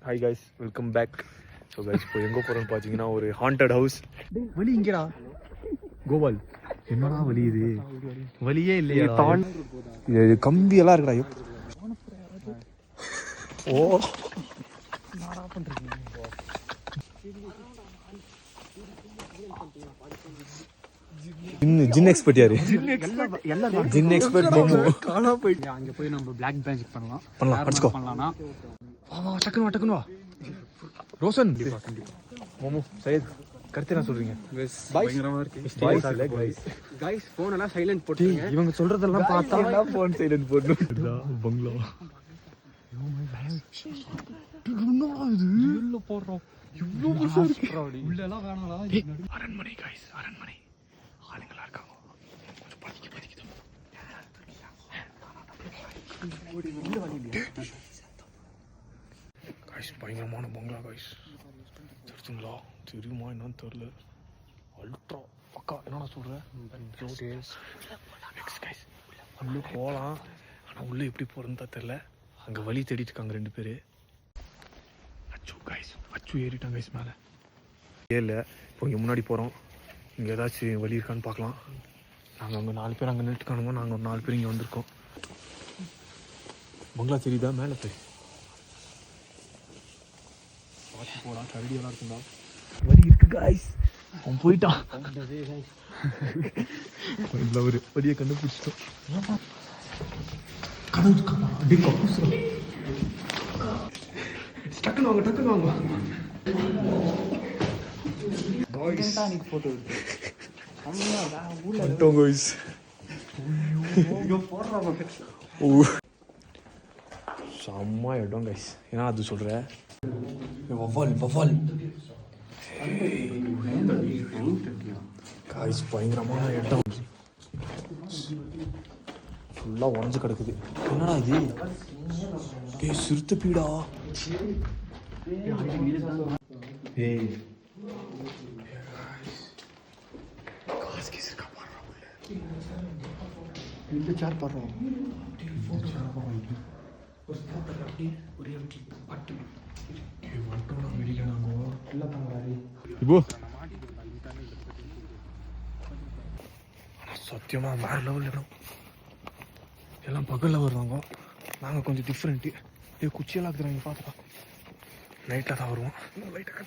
Hi guys, welcome back. So guys, இப்போ எங்கே போகிறோன்னு பார்த்தீங்கன்னா ஒரு ஹாண்டட் ஹவுஸ். வலி இங்கடா கோபால், என்னடா வலி இது? வலியே இல்லையா? இது கம்பியெல்லாம் இருக்குடா. ஓ என்னடா பண்ணுறீங்க? ஜின் எக்ஸ்பர்ட் யாரு? ஜின் எக்ஸ்பர்ட் மோமோ. காணா போயிட்டு அங்க போய் நம்ம பிளாக் மேஜிக் பண்ணலாம். Let's go. பண்ணலாம்னா வா டக்குனு வா. ரோஷன் மோமோ சையத் கரெக்ட்டா நான் சொல்றீங்க. பயங்கரமா இருக்கு. गाइस போன் எல்லாம் சைலண்ட் போட்டுங்க. இவங்க சொல்றதெல்லாம் பார்த்தா நான் போன் சைலண்ட் போடணும். பங்களா என்னடா இது? உள்ள போறோம். இவ்ளோ பெருசா இருக்கு. உள்ள எல்லாம் வேணாடா. அரண்மனை गाइस, அரண்மனை. ஆளுங்களா இருக்காங்க. கொஞ்சம் பதிக்குது. गाइस பயங்கரமான பங்களா गाइस. தெரியுங்களா? தெரியுமா என்னன்னு தெரியல. அல்ட்ரா பக்கா. என்னடா சொல்ற? உள்ள போகலாம். ஆனால் உள்ளே எப்படி போகிறதுன்னு தான் தெரில. அங்கே வழி தேடிட்டு இருக்காங்க 2 பேர். அச்சு ஏறிட்டாங்க கைஸ் மேலே. இல்லை, இப்போ இங்கே முன்னாடி போகிறோம். இங்கே ஏதாச்சும் வழி இருக்கான்னு பார்க்கலாம். நாங்கள் அங்கே 4 பேர் அங்கே நின்றுட்டுக்கானுங்க. நாங்கள் ஒரு 4 பேர் இங்கே வந்திருக்கோம். பங்களா தெரியுதா? மேலே போய் பார்த்து போடா. கரடியெல்லாம் இருக்குண்டா. வழி இருக்கு கைஸ். அவன் போயிட்டான். ஒரு வழியை கண்டுபிடிச்சிட்டோம். டக்குன்னு வாங்க. செம்ம இடம் கைஸ். ஏன்னா அது சொல்ற வவால் காய்ஸ் பயங்கரமான இடம். ஃபுல்லாக உடஞ்சி கிடக்குது. என்னடா இது? சிறுத்தை பீடா. காசு கேஸ் இருக்கா பாடுறோம். இந்த சேர் பாடுறோம். இப்போ சத்தியமா வேற லெவல் இடம். எல்லாம் பகலில் வருவாங்க. நாங்கள் கொஞ்சம் டிஃப்ரெண்ட்டு. குச்சியெல்லாம் இருக்குறாங்க பார்த்துக்கலாம். நைட்டில் தான் வருவோம். லைட்டாக